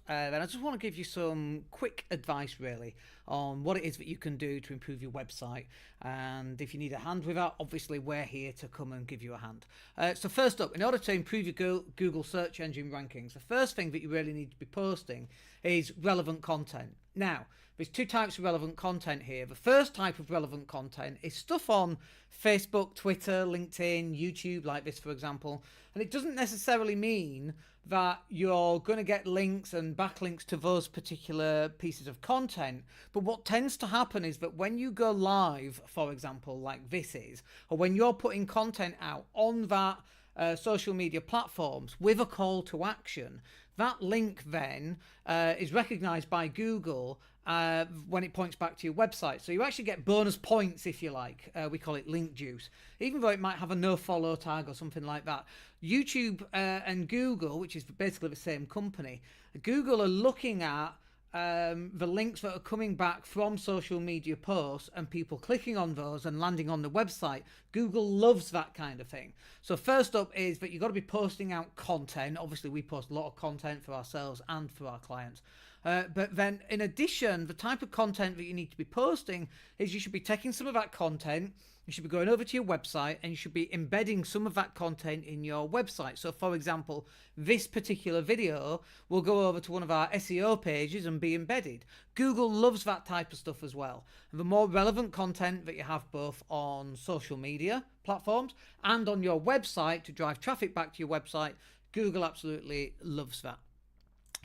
And I just want to give you some quick advice really on what it is that you can do to improve your website. And if you need a hand with that, obviously we're here to come and give you a hand. So first up, in order to improve your Google search engine rankings, the first thing that you really need to be posting is relevant content. Now, there's two types of relevant content here. The first type of relevant content is stuff on Facebook, Twitter, LinkedIn, YouTube, like this, for example. And it doesn't necessarily mean that you're going to get links and backlinks to those particular pieces of content. But what tends to happen is that when you go live, for example, like this is, or when you're putting content out on that social media platforms with a call to action, that link then is recognized by Google when it points back to your website. So you actually get bonus points, if you like. We call it link juice, even though it might have a no follow tag or something like that. YouTube and Google, which is basically the same company, Google are looking at the links that are coming back from social media posts and people clicking on those and landing on the website. Google loves that kind of thing. So first up is that you've got to be posting out content. Obviously we post a lot of content for ourselves and for our clients. But then in addition, the type of content that you need to be posting is you should be taking some of that content, you should be going over to your website and you should be embedding some of that content in your website. So for example, this particular video will go over to one of our SEO pages and be embedded. Google loves that type of stuff as well. And the more relevant content that you have both on social media platforms and on your website to drive traffic back to your website, Google absolutely loves that.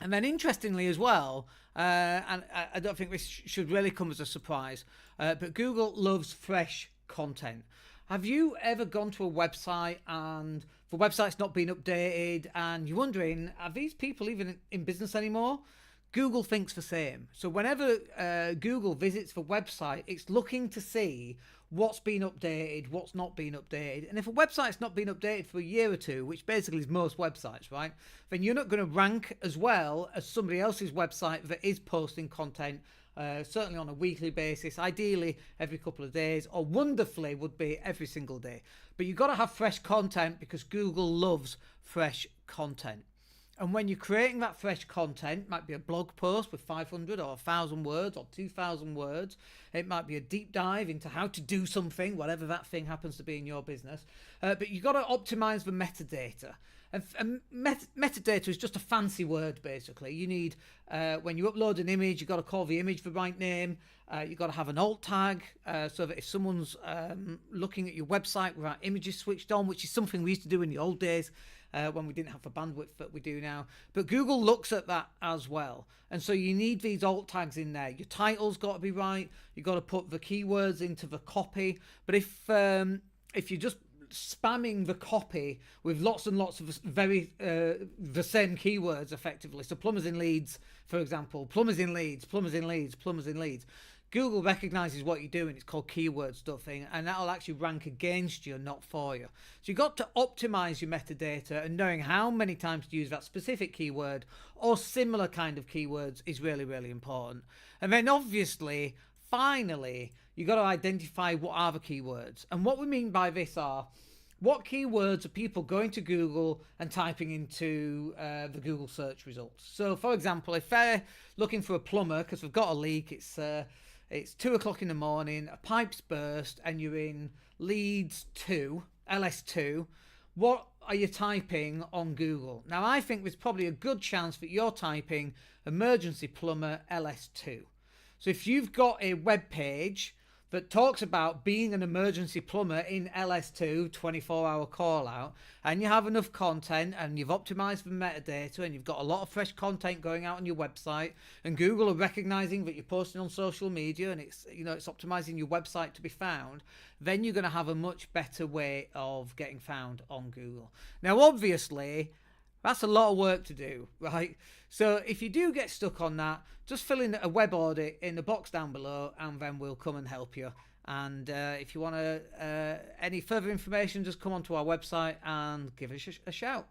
And then interestingly as well, and I don't think this should really come as a surprise, but Google loves fresh content. Have you ever gone to a website and the website's not been updated and you're wondering, are these people even in business anymore? Google thinks the same. So whenever Google visits the website, it's looking to see what's been updated, what's not been updated. And if a website's not been updated for a year or two, which basically is most websites, right, then you're not going to rank as well as somebody else's website that is posting content, certainly on a weekly basis, ideally every couple of days, or wonderfully would be every single day. But you've got to have fresh content because Google loves fresh content. And when you're creating that fresh content, it might be a blog post with 500 or 1,000 words or 2,000 words. It might be a deep dive into how to do something, whatever that thing happens to be in your business. But you've got to optimize the metadata. And metadata is just a fancy word, basically. You need, when you upload an image, you've got to call the image the right name. You've got to have an alt tag so that if someone's looking at your website without images switched on, which is something we used to do in the old days, when we didn't have the bandwidth that we do now. But Google looks at that as well. And so you need these alt tags in there. Your title's got to be right. You've got to put the keywords into the copy. But if you're just spamming the copy with lots and lots of the same keywords effectively, so plumbers in Leeds, for example, plumbers in Leeds, plumbers in Leeds, plumbers in Leeds, Google recognizes what you're doing. It's called keyword stuffing, and that'll actually rank against you, not for you. So you've got to optimize your metadata, and knowing how many times to use that specific keyword or similar kind of keywords is really, really important. And then obviously, finally, you've got to identify what are the keywords. And what we mean by this are, what keywords are people going to Google and typing into the Google search results? So for example, if they're looking for a plumber because they've got a leak, it's 2 o'clock in the morning, a pipe's burst, and you're in Leeds 2, LS2. What are you typing on Google? Now, I think there's probably a good chance that you're typing emergency plumber LS2. So if you've got a web page that talks about being an emergency plumber in LS2, 24-hour call out, and you have enough content and you've optimized the metadata and you've got a lot of fresh content going out on your website, and Google are recognizing that you're posting on social media and it's optimizing your website to be found, then you're going to have a much better way of getting found on Google. Now, obviously, that's a lot of work to do, right? So if you do get stuck on that, just fill in a web audit in the box down below and then we'll come and help you. And if you want any further information, just come onto our website and give us a shout.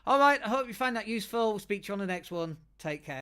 All right, I hope you find that useful. We'll speak to you on the next one. Take care.